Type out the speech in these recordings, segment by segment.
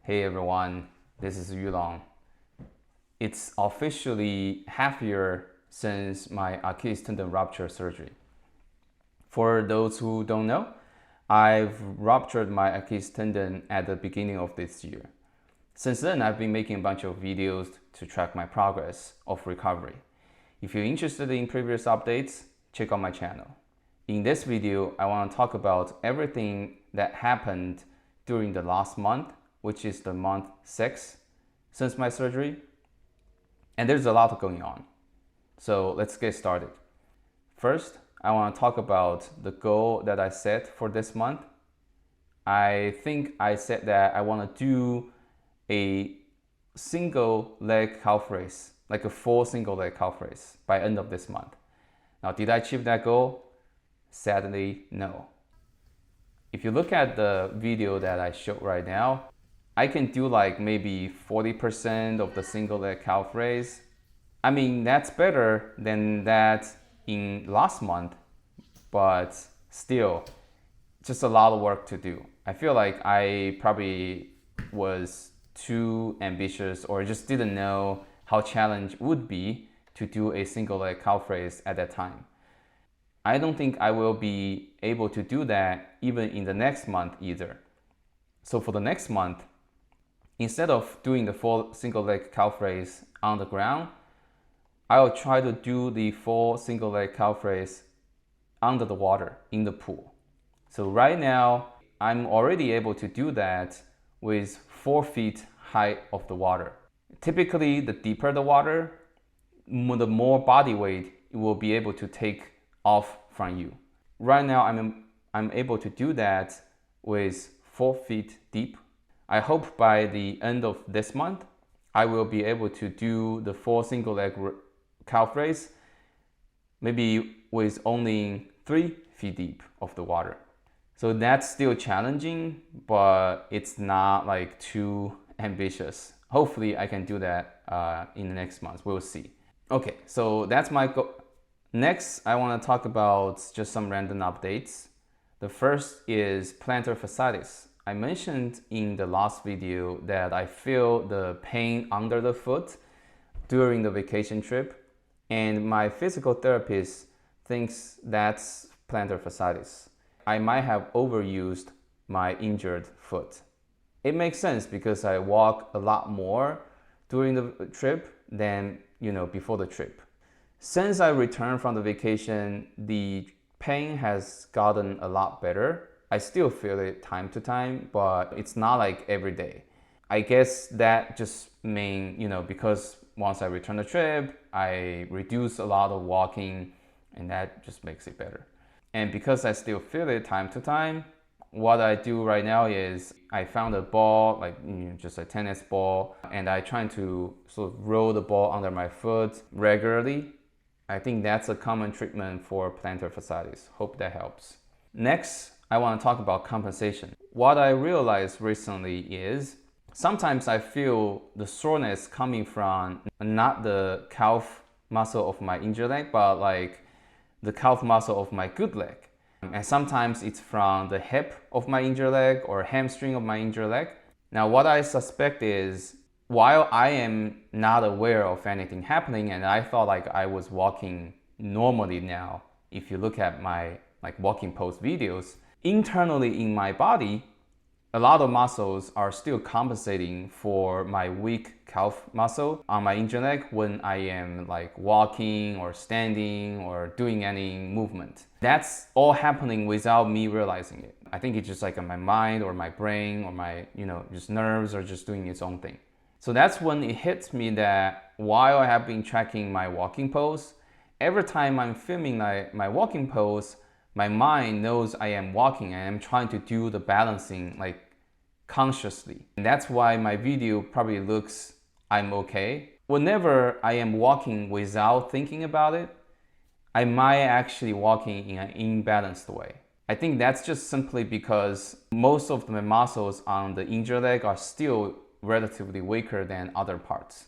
Hey everyone, this is Yulong. It's officially half year since my Achilles tendon rupture surgery. For those who don't know, I've ruptured my Achilles tendon at the beginning of this year. Since then, I've been making a bunch of videos to track my progress of recovery. If you're interested in previous updates, check out my channel. In this video, I want to talk about everything that happened during the last month, which is the month 6 since my surgery. And there's a lot going on. So let's get started. First, I want to talk about the goal that I set for this month. I think I said that I want to do a single leg calf raise, like a full single leg calf raise by end of this month. Now, did I achieve that goal? Sadly, no. If you look at the video that I showed right now, I can do like maybe 40% of the single leg calf raise. I mean, that's better than that in last month, but still, just a lot of work to do. I feel like I probably was too ambitious or just didn't know how challenging it would be to do a single leg calf raise at that time. I don't think I will be able to do that even in the next month either. So for the next month, instead of doing the full single leg calf raise on the ground, I'll try to do the full single leg calf raise under the water in the pool. So right now, I'm already able to do that with 4 feet height of the water. Typically, the deeper the water, the more body weight it will be able to take off from you. Right now, I'm able to do that with 4 feet deep. I hope by the end of this month, I will be able to do the full single leg calf raise, maybe with only 3 feet deep of the water. So that's still challenging, but it's not like too ambitious. Hopefully I can do that in the next month. We'll see. Okay, so that's my goal. Next, I want to talk about just some random updates. The first is plantar fasciitis. I mentioned in the last video that I feel the pain under the foot during the vacation trip, and my physical therapist thinks that's plantar fasciitis. I might have overused my injured foot. It makes sense because I walk a lot more during the trip than before the trip. Since I returned from the vacation, the pain has gotten a lot better. I still feel it time to time, but it's not like every day. I guess that just means, because once I return the trip, I reduce a lot of walking, and that just makes it better. And because I still feel it time to time, what I do right now is I found a ball, like just a tennis ball, and I try to sort of roll the ball under my foot regularly. I think that's a common treatment for plantar fasciitis. Hope that helps. Next, I want to talk about compensation. What I realized recently is sometimes I feel the soreness coming from not the calf muscle of my injured leg, but like the calf muscle of my good leg. And sometimes it's from the hip of my injured leg or hamstring of my injured leg. Now, what I suspect is while I am not aware of anything happening and I thought like I was walking normally now, if you look at my walking pose videos, internally in my body, a lot of muscles are still compensating for my weak calf muscle on my injured leg when I am like walking or standing or doing any movement. That's all happening without me realizing it. I think it's just like in my mind or my brain or my, just nerves are just doing its own thing. So that's when it hits me that while I have been tracking my walking pose, every time I'm filming my walking pose, my mind knows I am walking and I'm trying to do the balancing like consciously. And that's why my video probably looks I'm okay. Whenever I am walking without thinking about it, I might actually walking in an imbalanced way. I think that's just simply because most of my muscles on the injured leg are still relatively weaker than other parts,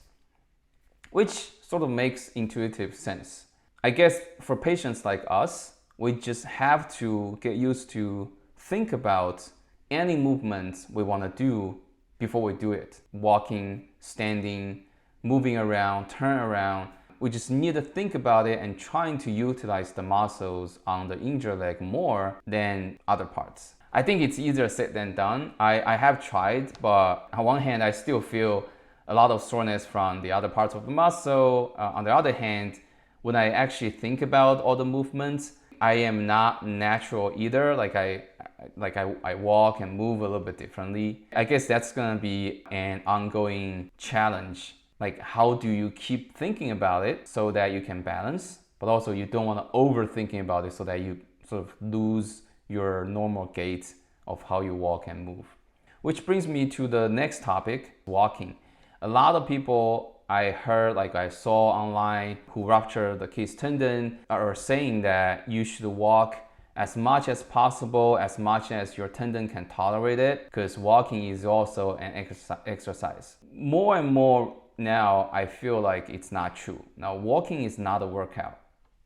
which sort of makes intuitive sense. I guess for patients like us, we just have to get used to think about any movements we want to do before we do it. Walking, standing, moving around, turn around. We just need to think about it and trying to utilize the muscles on the injured leg more than other parts. I think it's easier said than done. I have tried, but on one hand, I still feel a lot of soreness from the other parts of the muscle. On the other hand, when I actually think about all the movements, I am not natural either. I walk and move a little bit differently. I guess that's gonna be an ongoing challenge. Like, how do you keep thinking about it so that you can balance, but also you don't want to overthinking about it so that you sort of lose your normal gait of how you walk and move. Which brings me to the next topic, walking. A lot of people I heard, like I saw online, who ruptured the Achilles tendon are saying that you should walk as much as possible, as much as your tendon can tolerate it, because walking is also an exercise. More and more now, I feel like it's not true. Now, walking is not a workout.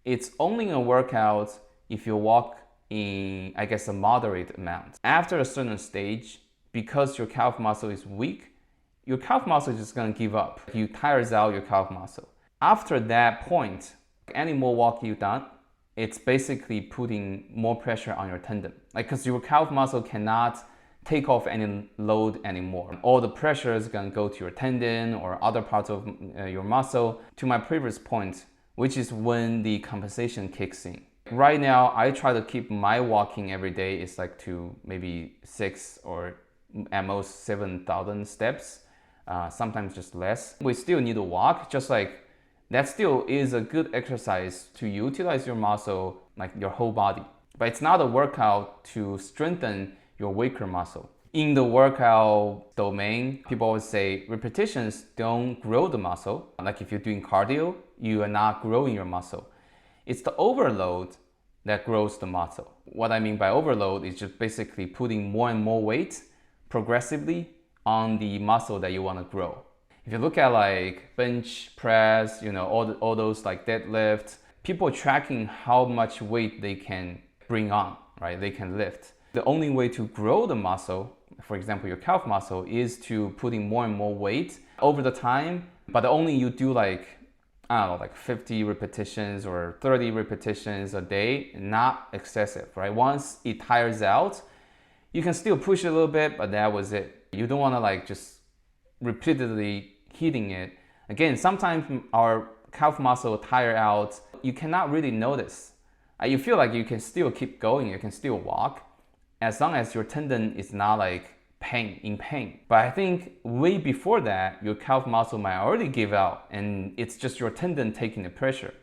It's only a workout if you walk in, I guess, a moderate amount. After a certain stage, because your calf muscle is weak, your calf muscle is just gonna give up. You tires out your calf muscle. After that point, any more walk you've done, it's basically putting more pressure on your tendon. Like, because your calf muscle cannot take off any load anymore. All the pressure is gonna go to your tendon or other parts of your muscle. To my previous point, which is when the compensation kicks in. Right now, I try to keep my walking every day is like to maybe 6 or at most 7,000 steps, sometimes just less. We still need to walk, just like that still is a good exercise to utilize your muscle, like your whole body. But it's not a workout to strengthen your weaker muscle. In the workout domain, people always say repetitions don't grow the muscle. Like if you're doing cardio, you are not growing your muscle. It's the overload that grows the muscle. What I mean by overload is just basically putting more and more weight progressively on the muscle that you want to grow. If you look at like bench press, all those like deadlift, people tracking how much weight they can bring on, right? They can lift. The only way to grow the muscle, for example, your calf muscle, is to putting more and more weight over the time, but only you do like 50 repetitions or 30 repetitions a day, not excessive, right? Once it tires out, you can still push it a little bit, but that was it. You don't want to like just repeatedly hitting it. Again, sometimes our calf muscle tire out, you cannot really notice. You feel like you can still keep going, you can still walk, as long as your tendon is not like in pain. But I think way before that, your calf muscle might already give out and it's just your tendon taking the pressure.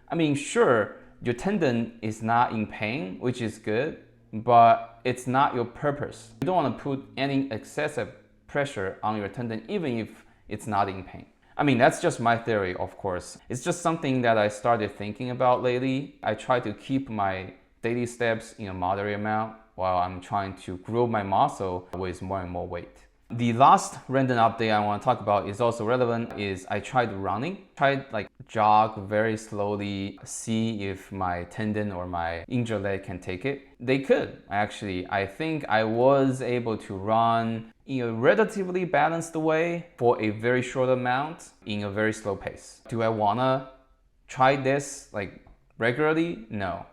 I mean, sure, your tendon is not in pain, which is good, but it's not your purpose. You don't want to put any excessive pressure on your tendon, even if it's not in pain. I mean, that's just my theory, of course. It's just something that I started thinking about lately. I try to keep my daily steps in a moderate amount while I'm trying to grow my muscle with more and more weight. The last random update I want to talk about is also relevant is I tried running. Tried like jog very slowly, see if my tendon or my injured leg can take it. They could, actually. I think I was able to run in a relatively balanced way for a very short amount in a very slow pace. Do I want to try this like regularly? No.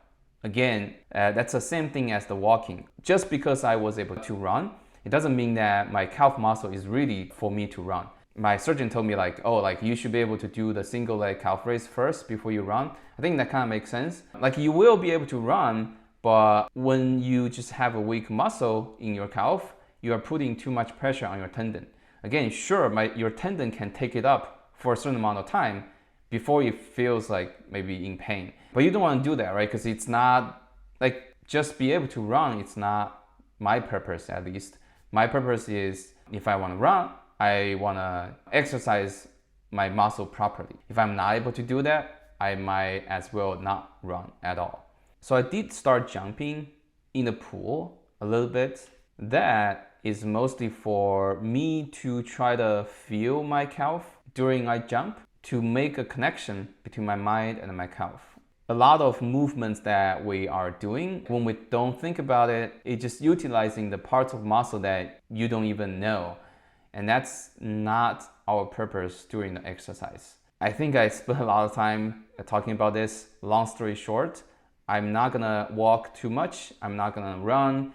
Again, that's the same thing as the walking. Just because I was able to run, it doesn't mean that my calf muscle is really for me to run. My surgeon told me like, oh, like you should be able to do the single leg calf raise first before you run. I think that kind of makes sense. Like you will be able to run, but when you just have a weak muscle in your calf, you are putting too much pressure on your tendon. Again, sure, your tendon can take it up for a certain amount of time before it feels like maybe in pain. But you don't want to do that, right? Because it's not like just be able to run. It's not my purpose, at least. My purpose is if I want to run, I want to exercise my muscle properly. If I'm not able to do that, I might as well not run at all. So I did start jumping in the pool a little bit. That is mostly for me to try to feel my calf during I jump, to make a connection between my mind and my calf. A lot of movements that we are doing, when we don't think about it, it's just utilizing the parts of muscle that you don't even know. and that's not our purpose during the exercise. I think I spent a lot of time talking about this. Long story short, I'm not gonna walk too much. I'm not gonna run.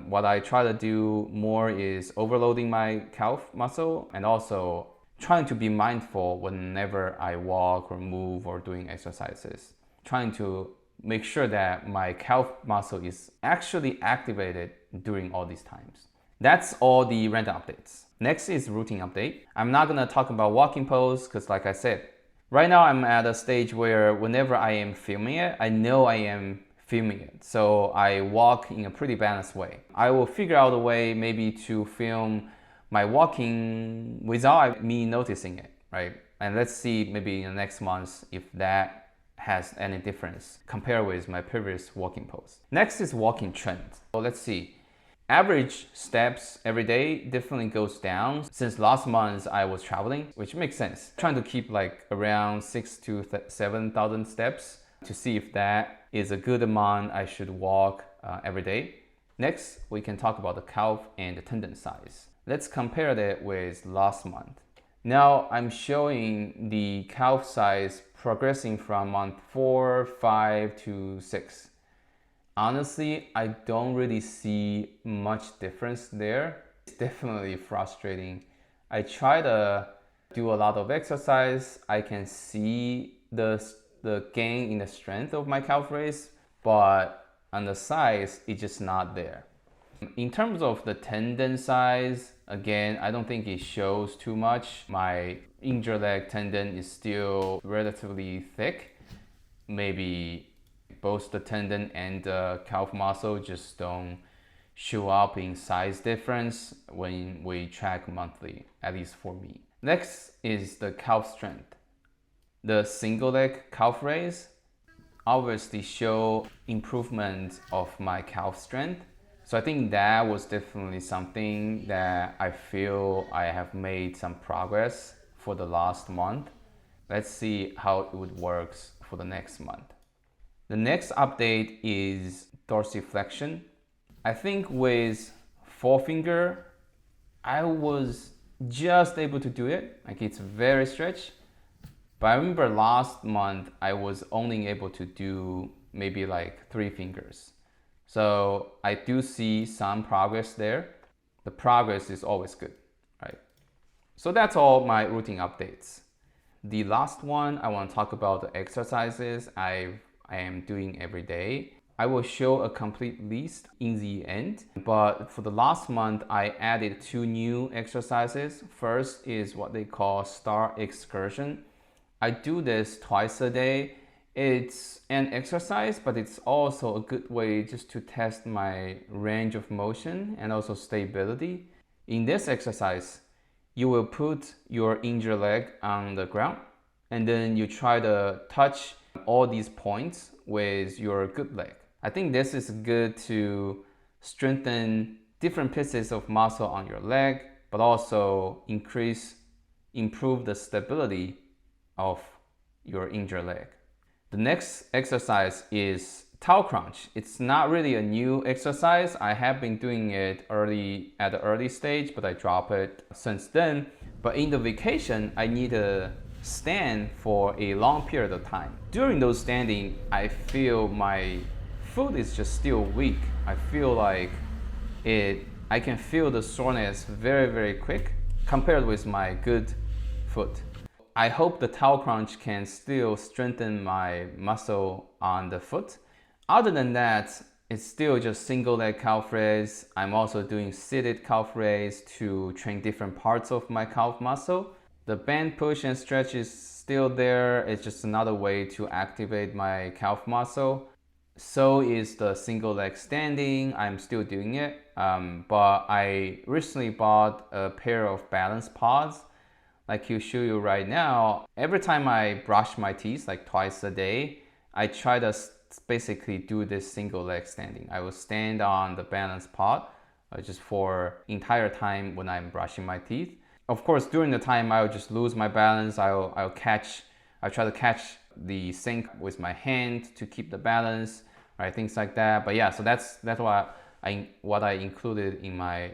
What I try to do more is overloading my calf muscle and also trying to be mindful whenever I walk or move or doing exercises. Trying to make sure that my calf muscle is actually activated during all these times. That's all the random updates. Next is routine update. I'm not gonna talk about walking pose because like I said, right now I'm at a stage where whenever I am filming it, I know I am filming it. So I walk in a pretty balanced way. I will figure out a way maybe to film my walking without me noticing it, right? And let's see maybe in the next months if that has any difference compared with my previous walking pose. Next is walking trend. So let's see. Average steps every day definitely goes down. Since last month I was traveling, which makes sense. Trying to keep like around 6,000 to 7,000 steps to see if that is a good amount I should walk every day. Next, we can talk about the calf and the tendon size. Let's compare that with last month. Now I'm showing the calf size progressing from month 4, 5 to 6. Honestly, I don't really see much difference there. It's definitely frustrating. I try to do a lot of exercise. I can see the gain in the strength of my calf raise, but on the size, it's just not there. In terms of the tendon size, again, I don't think it shows too much. My injured leg tendon is still relatively thick. Maybe both the tendon and the calf muscle just don't show up in size difference when we track monthly, at least for me. Next is the calf strength. The single leg calf raise obviously show improvement of my calf strength. So I think that was definitely something that I feel I have made some progress for the last month. Let's see how it would work for the next month. The next update is dorsiflexion. I think with forefinger, I was just able to do it. Like it's very stretched. But I remember last month, I was only able to do maybe like 3 fingers. So I do see some progress there. The progress is always good, right? So that's all my routine updates. The last one, I want to talk about the exercises I am doing every day. I will show a complete list in the end, but for the last month, I added 2 new exercises. First is what they call star excursion. I do this twice a day. It's an exercise, but it's also a good way just to test my range of motion and also stability. In this exercise, you will put your injured leg on the ground and then you try to touch all these points with your good leg. I think this is good to strengthen different pieces of muscle on your leg, but also improve the stability of your injured leg. The next exercise is towel crunch. It's not really a new exercise. I have been doing it at the early stage, but I dropped it since then. But in the vacation, I need to stand for a long period of time. During those standing, I feel my foot is just still weak. I feel like I can feel the soreness very, very quick compared with my good foot. I hope the towel crunch can still strengthen my muscle on the foot. Other than that, it's still just single leg calf raise. I'm also doing seated calf raise to train different parts of my calf muscle. The bend, push, and stretch is still there. It's just another way to activate my calf muscle. So is the single leg standing. I'm still doing it, but I recently bought a pair of balance pods. Like he'll show you right now, every time I brush my teeth, like twice a day, I try to basically do this single leg standing. I will stand on the balance pod just for entire time when I'm brushing my teeth. Of course, during the time I'll just lose my balance. I'll try to catch the sink with my hand to keep the balance, right? Things like that. But yeah, so that's what I included in my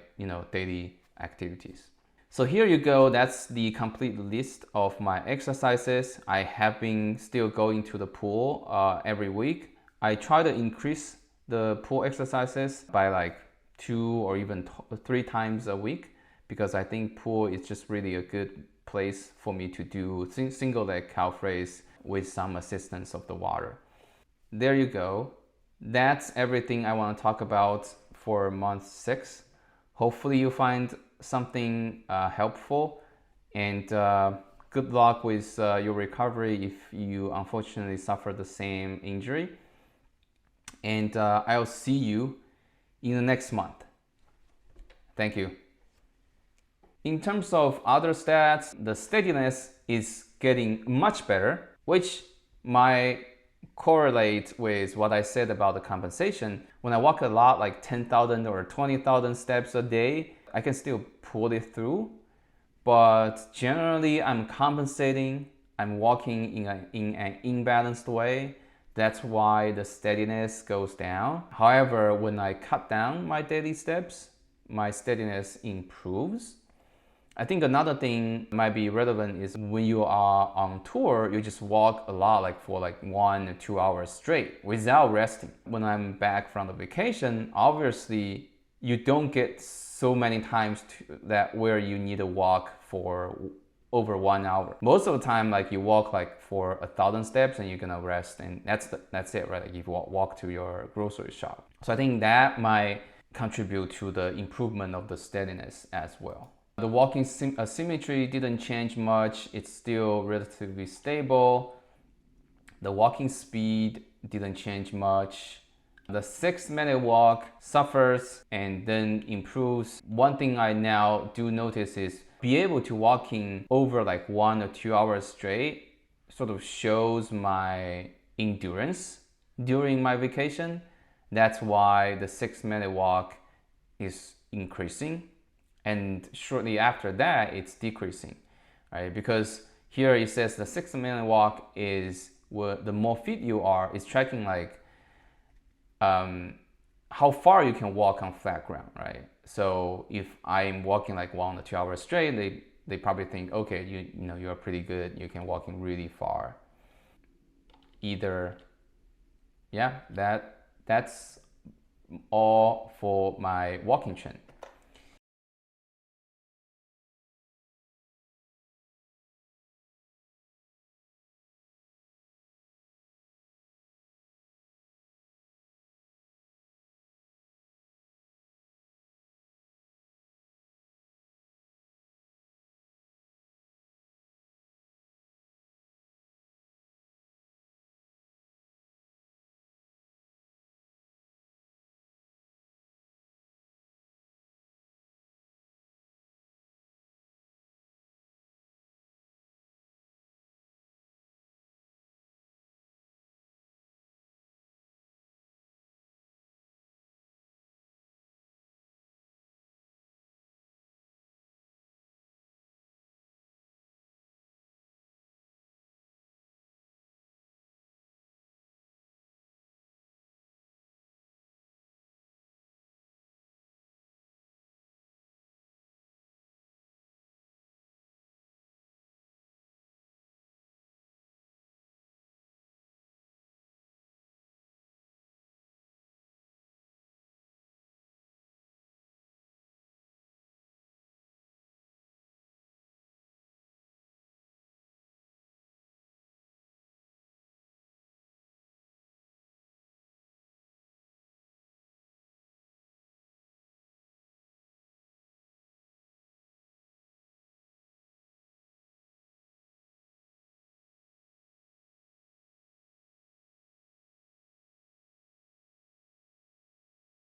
daily activities. So here you go, that's the complete list of my exercises. I have been still going to the pool every week. I try to increase the pool exercises by like 2 or even 3 times a week, because I think pool is just really a good place for me to do single leg calf raise with some assistance of the water. There you go. That's everything I want to talk about for month 6. Hopefully you find something helpful, and good luck with your recovery if you unfortunately suffer the same injury. And I'll see you in the next month. Thank you. In terms of other stats, the steadiness is getting much better, which might correlate with what I said about the compensation. When I walk a lot, like 10,000 or 20,000 steps a day, I can still pull it through. But generally, I'm compensating. I'm walking in an imbalanced way. That's why the steadiness goes down. However, when I cut down my daily steps, my steadiness improves. I think another thing might be relevant is when you are on tour, you just walk a lot, like for like 1 or 2 hours straight without resting. When I'm back from the vacation, obviously you don't get so many times that where you need to walk for over 1 hour. Most of the time, like you walk like for 1,000 steps and you're gonna rest, and that's it, right? Like you walk to your grocery shop. So I think that might contribute to the improvement of the steadiness as well. The walking symmetry didn't change much. It's still relatively stable. The walking speed didn't change much. The 6-minute walk suffers and then improves. One thing I now do notice is be able to walking over like 1 or 2 hours straight sort of shows my endurance during my vacation. That's why the 6-minute walk is increasing. And shortly after that, it's decreasing, right? Because here it says the 6-minute walk is the more fit you are, it's tracking like how far you can walk on flat ground, right? So if I'm walking like 1 or 2 hours straight, they probably think, okay, you know you're pretty good. You can walking really far. Yeah, that's all for my walking trend.